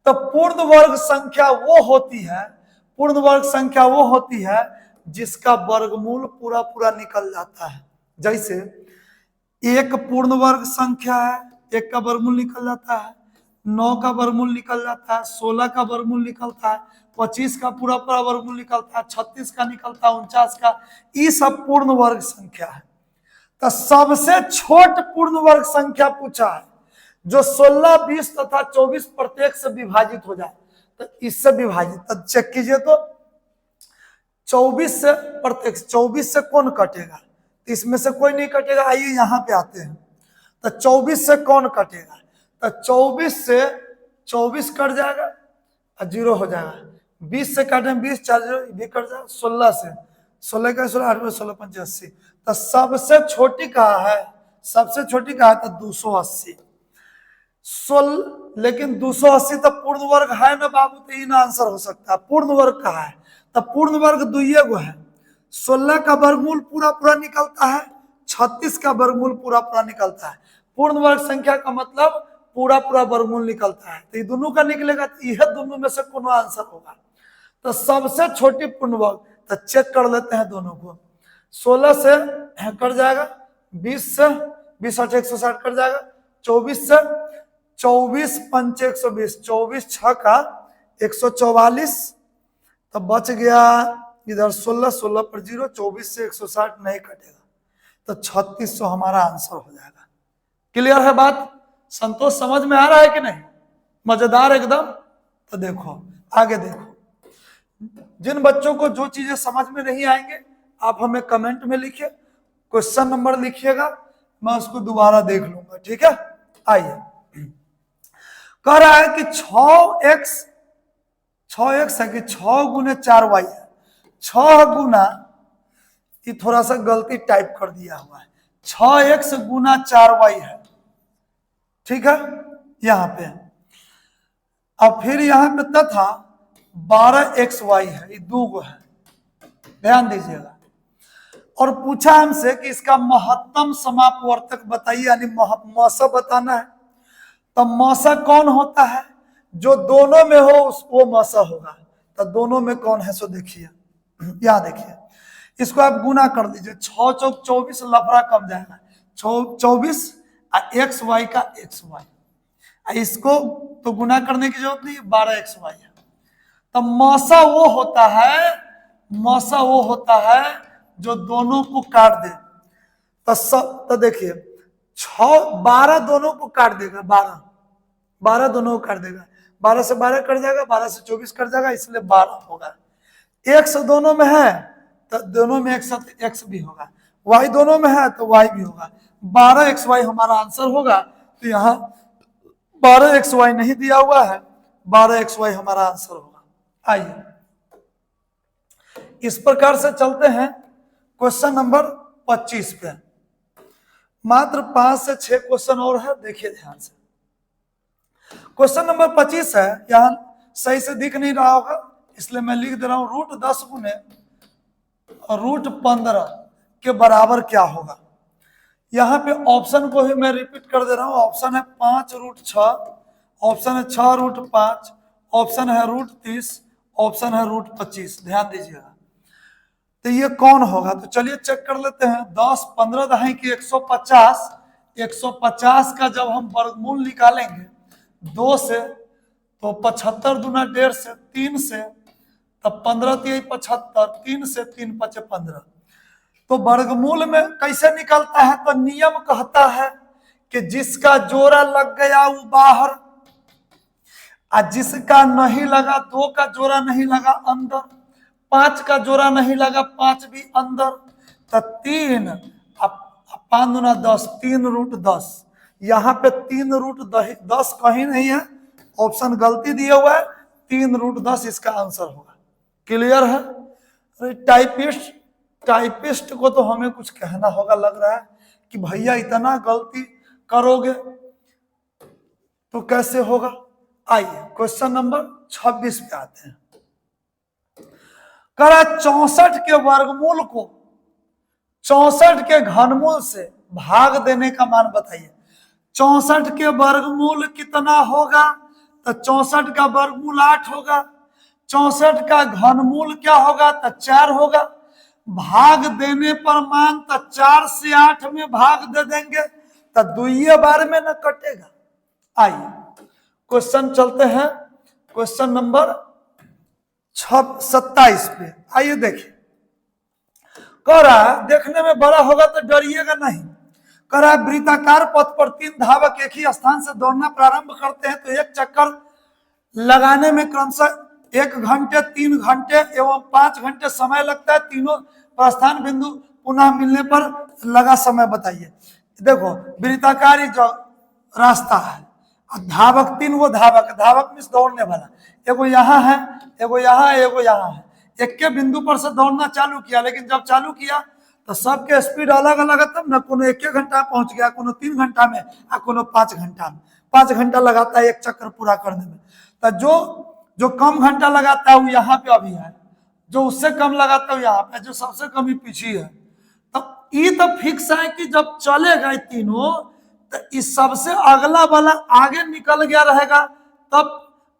तो पूर्ण वर्ग संख्या वो होती है, पूर्ण वर्ग संख्या वो होती है जिसका वर्गमूल पूरा पूरा निकल जाता है। जैसे 1 पूर्ण वर्ग संख्या है, 1 का वर्गमूल निकल जाता है, 9 का वर्गमूल निकल जाता है, 16 का वर्गमूल निकलता है, 25 का पूरा पूरा वर्गमूल निकलता है, 36 का निकलता है, 49 का, ये सब पूर्ण वर्ग संख्या है। तो सबसे छोट पूर्ण वर्ग संख्या पूछा है जो 16, 20 तथा 24 प्रत्येक से विभाजित हो जाए। तो इससे विभाजित, तो चेक कीजिए, तो 24 से प्रत्येक, 24 से कौन कटेगा, इसमें से कोई नहीं कटेगा। आइए यहाँ पे आते हैं, तो 24 से कौन कटेगा, तो 24 से 24 कट जाएगा और 0 हो जाएगा। 20 से काटे 20, 4 0 भी कट जाएगा। 16 से 16 का 16 8 16 5 80। तो सबसे छोटी कहा है, सबसे छोटी कहा है तो 280। लेकिन 280 तो पूर्ण वर्ग है ना बाबू, तो इन आंसर हो सकता है। पूर्ण वर्ग कहा है तो पूर्ण वर्ग दुइये गो है। 16 का वर्गमूल पूरा पूरा निकलता है, 36 का वर्गमूल पूरा पूरा निकलता है। पूर्ण वर्ग संख्या का मतलब पूरा पूरा वर्गमूल निकलता है। तो ये दोनों का निकलेगा तो यह दोनों में से कौन आंसर होगा। तो सबसे छोटी पूर्ण वर्ग, तो चेक कर लेते हैं दोनों को। 16 से कट जाएगा, 20 से 20 8 160 कट जाएगा, 24 से 24 5 120, 24 6 का 144। तो बच गया इधर 16, 16 पर 0, 24 से 160 नहीं कटेगा, तो 3600 हमारा आंसर हो जाएगा। क्लियर है बात? संतोष समझ में आ रहा है कि नहीं? मजेदार एकदम। तो देखो आगे देखो, जिन बच्चों को जो चीजें समझ में नहीं आएंगे आप हमें कमेंट में लिखिए, क्वेश्चन नंबर लिखिएगा, मैं उसको दोबारा देख लूंगा। ठीक है, आइए। कह रहा है कि 6x है कि 6 गुने 4y है। 6 गुना, ये थोड़ा सा गलती टाइप कर दिया हुआ है, 6x गुना 4y है। ठीक है, यहां पे अब फिर यहां पे तथा 12xy है, ये 2 गो है, ध्यान दीजिएगा। और पूछा हमसे कि इसका महत्तम समापवर्तक बताइए, यानी मौसा बताना है। तो मौसा कौन होता है? जो दोनों में हो वो मौसा होगा। तो दोनों में कौन है सो देखिए, यहां देखिए, इसको आप गुना कर दीजिए। 6 चौक 24, लफड़ा कम जाएगा, 24 एक्स वाई का एक्स वाई, इसको तो गुना करने की जरूरत नहीं, 12xy है। तो मौसा वो होता है, मौसा वो होता है जो दोनों को काट दे। तो देखिए 12 दोनों को काट देगा, 12 दोनों को काट देगा, 12 से 12 कट जाएगा, 12 से 24 कट जाएगा, इसलिए 12 होगा। x दोनों में है तो दोनों में x भी होगा, y दोनों में है तो y भी होगा, 12xy हमारा आंसर होगा। तो यहाँ 12xy नहीं दिया हुआ है, 12xy हमारा आंसर होगा। आइए इस प्रकार से चलते हैं क्वेश्चन नंबर 25 पे। मात्र 5 से 6 क्वेश्चन और है, देखिए ध्यान से। क्वेश्चन नंबर 25 है, यहां सही से दिख नहीं रहा होगा इसलिए मैं लिख दे रहा हूं, रूट 10 गुने रूट 15 के बराबर क्या होगा। यहाँ पे ऑप्शन को ही मैं रिपीट कर दे रहा हूँ। ऑप्शन है 5 रूट 6, ऑप्शन है 6 रूट 5, ऑप्शन है रूट 30, ऑप्शन है रूट 25। ध्यान दीजिएगा, तो ये कौन होगा? तो चलिए चेक कर लेते हैं। 10 15 दहाई की 150, 150 का जब हम वर्गमूल निकालेंगे 2 से तो 75 दूना 1.5 से 3 से, तब 15 3 75, 3 से 3 5 15। तो वर्गमूल में कैसे निकलता है? तो नियम कहता है कि जिसका जोड़ा लग गया वो बाहर, और जिसका नहीं लगा, 2 का जोड़ा नहीं लगा अंदर, 5 का जोड़ा नहीं लगा 5 भी अंदर, तो 3 5 दूना 10, 3 रूट 10। यहाँ पे 3 रूट 10 कहीं नहीं है, ऑप्शन गलती दिया हुआ है, 3 रूट 10 इसका आंसर होगा। क्लियर है? अरे टाइपिस्ट को तो हमें कुछ कहना होगा, लग रहा है कि भैया इतना गलती करोगे तो कैसे होगा। आइए क्वेश्चन नंबर 26 पे आते हैं। कह रहा 64 के वर्गमूल को 64 के घनमूल से भाग देने का मान बताइए। 64 के वर्गमूल कितना होगा? तो 64 का वर्गमूल 8 होगा। 64 का घनमूल क्या होगा? तो 4 होगा। भाग देने पर मान तो 4 से 8 में भाग दे देंगे तो 2 बार में न कटेगा। आइए क्वेश्चन चलते हैं, क्वेश्चन नंबर 27 पे। आइए देखिए, कह रहा है देखने में बड़ा होगा तो डरिएगा नहीं। कह रहा है वृत्ताकार पथ पर 3 धावक एक ही स्थान से दौड़ना प्रारंभ करते हैं तो एक चक्कर लगाने में क्रमशः 1 घंटे, 3 घंटे एवं 5 घंटे समय लगता है। तीनों प्रस्थान बिंदु पुनः मिलने पर लगा समय बताइए। देखो वृत्ताकार जो रास्ता है, धावक 3 वो धावक, धावक मीन्स दौड़ने वाला, एगो यहाँ है, एगो यहाँ है, एगो यहाँ है। एक के बिंदु पर से दौड़ना चालू किया, लेकिन जब चालू किया तो सबके स्पीड अलग अलग है, तब ना कोनो 1 घंटा पहुंच गया, कोनो 3 घंटा में, आ कोनो 5 घंटा में। 5 घंटा लगाता है एक चक्कर पूरा करने में। तो जो कम घंटा लगाता है वो यहाँ पे अभी है, जो उससे कम लगाता है यहाँ पे, जो सबसे कम ही पीछे है। तो ये तो फिक्स है कि जब चलेगा तीनों तो इस सबसे अगला वाला आगे निकल गया रहेगा, तब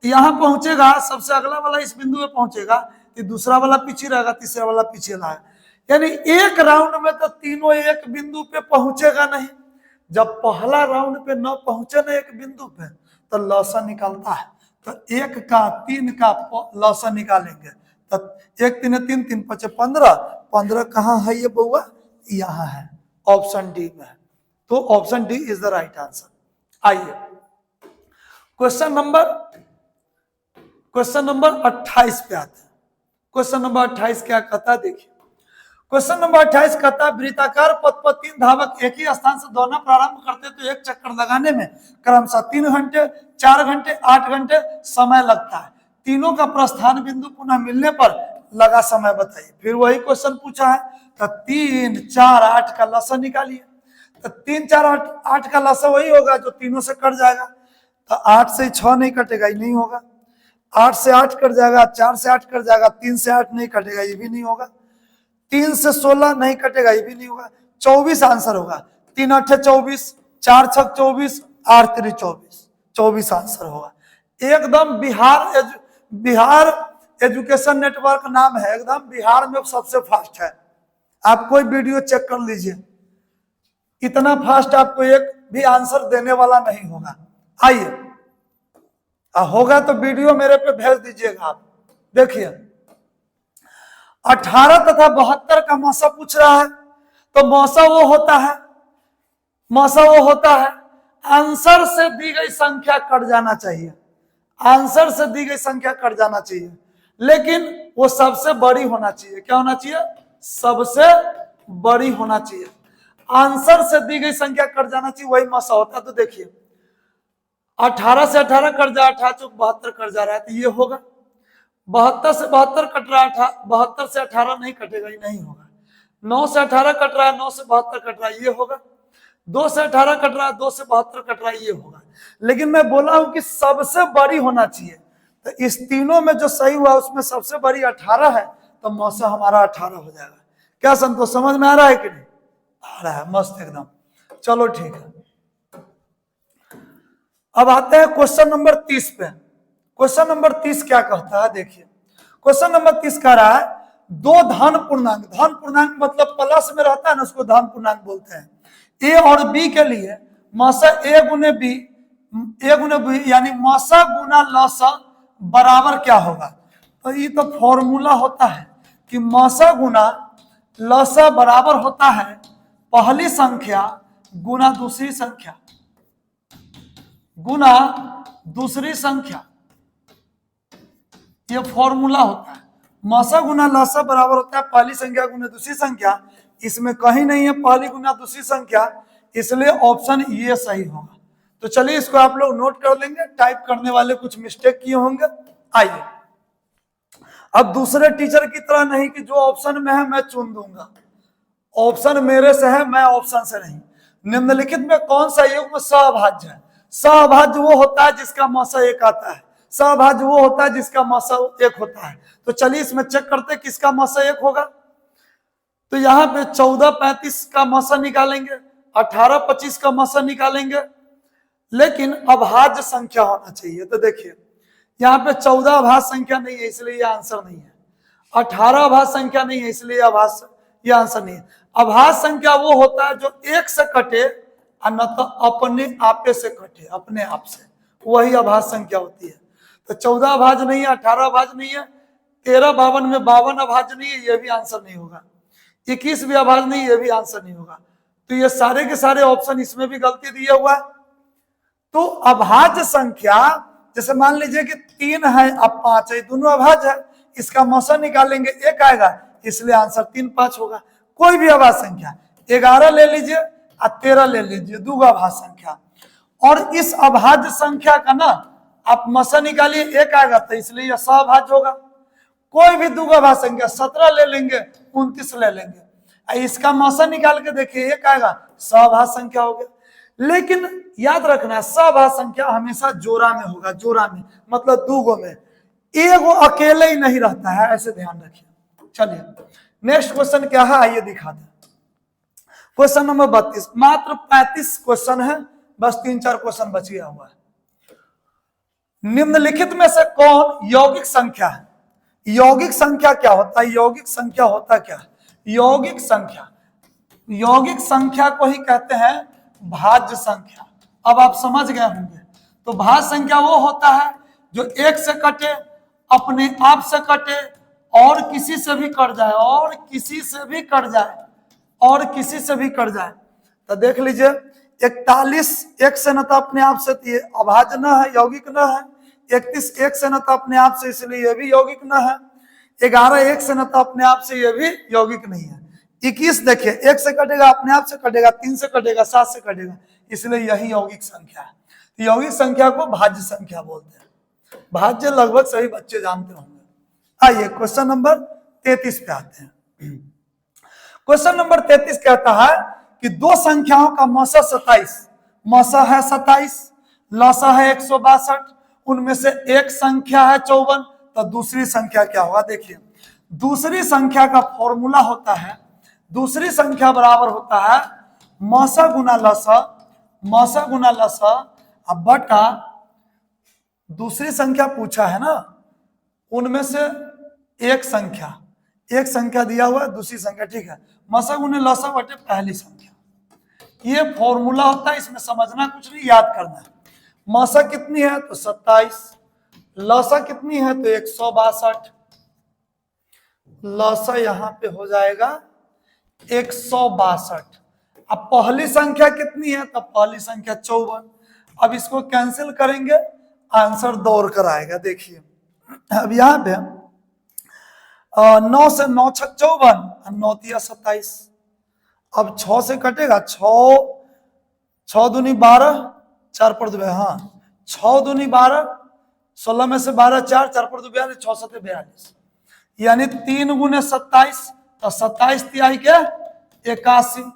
यहाँ पहुंचेगा, सबसे अगला वाला इस बिंदु पे पहुंचेगा, तो दूसरा वाला पीछे रहेगा, तीसरा वाला पीछे रहेगा। यानी एक राउंड में तो तीनों एक बिंदु पे पहुंचेगा नहीं। जब पहला राउंड पे न पहुंचे ना एक बिंदु पे तो लौसा निकलता है। तो 1 का 3 का लौसा निकालेंगे तो 1 3 3 3 5 15, 15 कहाँ है ये बउआ? यहाँ है, ऑप्शन डी में है। तो option D is the right answer. आइए क्वेश्चन नंबर 28 पे आते हैं। क्वेश्चन नंबर 28 क्या कहता है, देखिए। क्वेश्चन नंबर 28 कहता है वृत्ताकार पथ पर 3 धावक एक ही स्थान से दौड़ना प्रारंभ करते तो एक चक्कर लगाने में क्रमशः 3 घंटे, 4 घंटे, 8 घंटे समय लगता है। तीनों का प्रस्थान बिंदु पुनः मिलने पर लगा समय बताइए। फिर वही क्वेश्चन पूछा है, तो 3 4 8 का लसा निकालिए। तो 3 4 8 का लसा वही होगा जो तीनों से कट जाएगा। तो 8 से 6 नहीं कटेगा, ये नहीं होगा। 8 से 8 कट जाएगा, 4 से 8 कट जाएगा, 3 से 8 नहीं कटेगा, ये भी नहीं होगा। 3 से 16 नहीं कटेगा, ये भी नहीं होगा। 24 आंसर होगा। 3 8 24, 4 6 24, 8 3 24, 24 आंसर होगा। एकदम बिहार एजुकेशन नेटवर्क नाम है, एकदम बिहार में सबसे फास्ट है। आप कोई वीडियो चेक कर लीजिए, इतना फास्ट आपको एक भी आंसर देने वाला नहीं होगा। आइए, होगा तो वीडियो मेरे पे भेज दीजिएगा आप। देखिए 18 तथा 72 का मौसा पूछ रहा है, तो मौसा वो होता है आंसर से दी गई संख्या कट जाना चाहिए। आंसर से दी गई संख्या कट जाना चाहिए, लेकिन वो सबसे बड़ी होना चाहिए। क्या होना चाहिए? सबसे बड़ी होना चाहिए। आंसर से दी गई संख्या कट जाना चाहिए, वही मौसा होता है। तो देखिए 18 से 18 कट जा, 18 चौक 72 कट जा रहा है, तो ये होगा। 72 से 72 कट रहा है, 72 से 18 नहीं कटेगा, ये नहीं होगा। 9 से 18 कट रहा है, 9 से 72 कट रहा है, ये होगा। 2 से 18 कट रहा है, 2 से 72 कट रहा है, ये होगा। लेकिन मैं बोला हूं कि सबसे बड़ी होना चाहिए, तो इस तीनों में जो सही हुआ उसमें सबसे बड़ी 18 है, तो मौसा हमारा 18 हो जाएगा। क्या संतोष, समझ में आ रहा है कि नहीं? आ रहा है, मस्त एकदम। चलो ठीक है, अब आते हैं क्वेश्चन नंबर 30 पे। क्वेश्चन नंबर 30 क्या कहता है, देखिए। क्वेश्चन नंबर 30 कह रहा है 2 धन पूर्णांक मतलब प्लस में रहता है ना, उसको धन पूर्णांक बोलते हैं। ए और बी के लिए मौसा ए गुने बी यानी मौसा गुना लसा बराबर क्या होगा? तो ये तो फॉर्मूला होता है कि मौसा गुना लसा बराबर होता है पहली संख्या गुना दूसरी संख्या गुना दूसरी संख्या। ये फॉर्मूला होता है। मौसा गुना लसा बराबर होता है पहली संख्या गुना दूसरी संख्या। इसमें कहीं नहीं है पहली गुना दूसरी संख्या, इसलिए ऑप्शन ये सही होगा। तो चलिए इसको आप लोग नोट कर लेंगे, टाइप करने वाले कुछ मिस्टेक किए होंगे। आइए, अब दूसरे टीचर की तरह नहीं कि जो ऑप्शन में है मैं चुन दूंगा। ऑप्शन मेरे से है, मैं ऑप्शन से नहीं। निम्नलिखित में कौन सा युग्म सहभाज्य है? सहभाज्य वो होता है जिसका मौसा एक आता है। सहभाज्य वो होता है जिसका मौसा एक होता है। तो चलिए इसमें चेक करते हैं किसका मौसा एक होगा। तो यहाँ पे 14 35 का मौसा निकालेंगे, 18 25 का मौसा निकालेंगे, लेकिन अभाज्य संख्या होना चाहिए। तो देखिए यहाँ पे 14 अभाज्य संख्या नहीं है, इसलिए यह आंसर नहीं है। 18 अभाज्य संख्या नहीं है, इसलिए यह आंसर नहीं है। अभाज्य संख्या वो होता है जो एक से कटे और न तो अपने आपे से कटे, अपने आप से, वही अभाज्य संख्या होती है। तो 14 अभाज्य नहीं है, 18 अभाज्य नहीं है, 13 52 में 52 अभाज्य नहीं है, यह भी आंसर नहीं होगा। 21 भी अभाज्य नहीं, यह भी आंसर नहीं होगा। तो ये सारे के सारे ऑप्शन इसमें भी गलती दिया हुआ है। तो अभाज्य संख्या जैसे मान लीजिए कि 3 है अब 5 है, दोनों अभाज्य है, इसका मौसा निकालेंगे एक आएगा, इसलिए आंसर 3 5 होगा। कोई भी अभाज्य संख्या 11 ले लीजिए और 13 ले लीजिए, दो अभाज्य संख्या। और इस अभाज्य संख्या का ना आप मसा निकालिए, एक आएगा तो इसलिए यह सभाज्य होगा। कोई भी दो अभाज्य संख्या 17 ले लेंगे, 29 ले लेंगे, इसका मसा निकाल के देखिए, एक आएगा, सभाज्य संख्या हो गया। लेकिन याद रखना सभाज्य संख्या हमेशा जोड़ा में होगा, जोड़ा में मतलब दूगो में, एगो अकेले ही नहीं रहता है, ऐसे ध्यान रखिए। चलिए नेक्स्ट क्वेश्चन क्या है, आइए दिखाते हैं। क्वेश्चन नंबर 32, मात्र 35 क्वेश्चन है, बस 3-4 क्वेश्चन बच गया हुआ है। निम्नलिखित में से कौन यौगिक संख्या है? यौगिक संख्या क्या होता है? यौगिक संख्या होता क्या है? यौगिक संख्या, यौगिक संख्या को ही कहते हैं भाज्य संख्या। अब आप समझ गए होंगे। तो भाज्य संख्या वो होता है जो एक से कटे, अपने आप से कटे, और किसी से भी कट जाए, और किसी से भी कट जाए, और किसी से भी कट जाए। तो देख लीजिए 41 एक से न तो अपने आप से, ये अभाज्य न है, यौगिक न है। 31 एक से न तो अपने आप से, इसलिए यह भी यौगिक न है। 11 एक से न तो अपने आप से, यह भी यौगिक नहीं है। 21 देखिए एक से कटेगा, अपने आप से कटेगा, 3 से कटेगा, 7 से कटेगा, इसलिए यही यौगिक संख्या है। यौगिक संख्या को भाज्य संख्या बोलते हैं। भाज्य लगभग सभी बच्चे जानते होंगे। आइए क्वेश्चन नंबर 33 पे आते हैं। क्वेश्चन नंबर 33 कहता है कि दो संख्याओं का मौसा 27, मौसा है 27, लौसा है 162, उनमें से एक संख्या है 54, तो दूसरी संख्या क्या होगा? देखिए दूसरी संख्या का फॉर्मूला होता है, दूसरी संख्या बराबर होता है मौसा गुना लौसा, मौसा गुना लौसा अब बटा दूसरी संख्या पूछा है ना, उनमें से एक संख्या, एक संख्या दिया हुआ है, दूसरी संख्या, ठीक है, मौसा गुना लौसा बटे पहली संख्या। ये फॉर्मूला होता है, इसमें समझना कुछ नहीं, याद करना है। मौसा कितनी है तो 27, लौसा कितनी है तो 162, लौसा यहां पे हो जाएगा 162। अब पहली संख्या कितनी है तो पहली संख्या 54। अब इसको कैंसिल करेंगे, आंसर दौड़ कर आएगा। देखिए अब यहां पे 9 से 9 छक 54, 9 तिया 27। अब 6 से कटेगा, 6 दूनी 12, 4 पर 2, हाँ 6 दूनी 12, 16 में से 12 4, 4 पर 2 42, 6 7 42, यानी 3 गुने 27, तो 27 तिहाई के 81।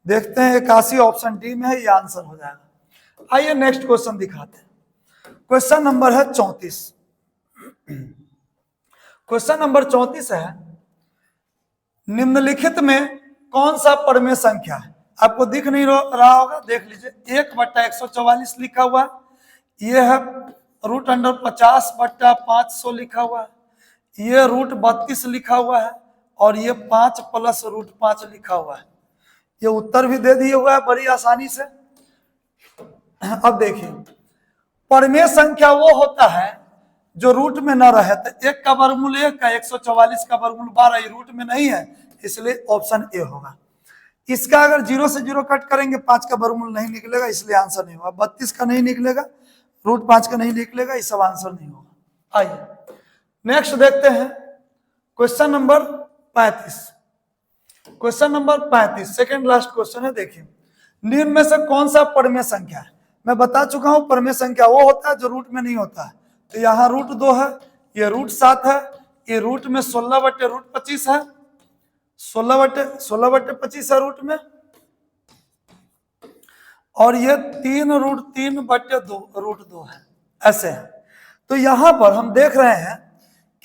देखते हैं 81 ऑप्शन डी में है, ये आंसर हो जाएगा। आइए नेक्स्ट क्वेश्चन दिखाते हैं। क्वेश्चन नंबर है 34। क्वेश्चन नंबर 34 है, निम्नलिखित में कौन सा परमेय संख्या है? आपको दिख नहीं रहा होगा, देख लीजिए 1/144 लिखा हुआ है, ये है √50/500 लिखा हुआ है, ये √32 लिखा हुआ है, और ये 5 + √5 लिखा हुआ है। ये उत्तर भी दे दिए हुआ है बड़ी आसानी से। अब देखिए परमेय संख्या वो होता है जो रूट में न रहे, तो 1 का वर्गमूल 1 का, 144 का वर्गमूल 12, ये रूट में नहीं है, इसलिए ऑप्शन ए होगा। इसका अगर 0 से 0 कट करेंगे 5 का वर्गमूल नहीं निकलेगा, इसलिए आंसर नहीं होगा। 32 का नहीं निकलेगा, √5 का नहीं निकलेगा, ये सब आंसर नहीं होगा। आइए नेक्स्ट देखते हैं question number 35। Question number 35 second last question है। देखिए निम्न में से कौन सा परमेय संख्या है? मैं बता चुका हूं परमेय संख्या वो होता है जो रूट में नहीं होता है। तो यहाँ √2 है, ये √7 है, ये रूट में 16/√25 है, 16/25 है रूट में, और ये 3√3/2 है, ऐसे है। तो यहां पर हम देख रहे हैं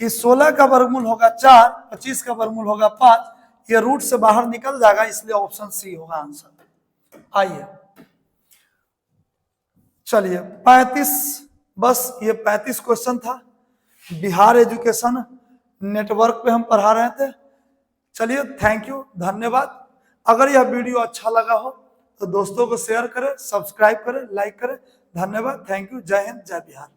कि 16 का वर्गमूल होगा 4, 25 का वर्गमूल होगा 5, ये रूट से बाहर निकल जाएगा, इसलिए ऑप्शन सी होगा आंसर। आइए चलिए 35, बस ये 35 क्वेश्चन था। बिहार एजुकेशन नेटवर्क पे हम पढ़ा रहे थे। चलिए थैंक यू, धन्यवाद। अगर यह वीडियो अच्छा लगा हो तो दोस्तों को शेयर करें, सब्सक्राइब करें, लाइक करें। धन्यवाद, थैंक यू, जय हिंद, जय बिहार।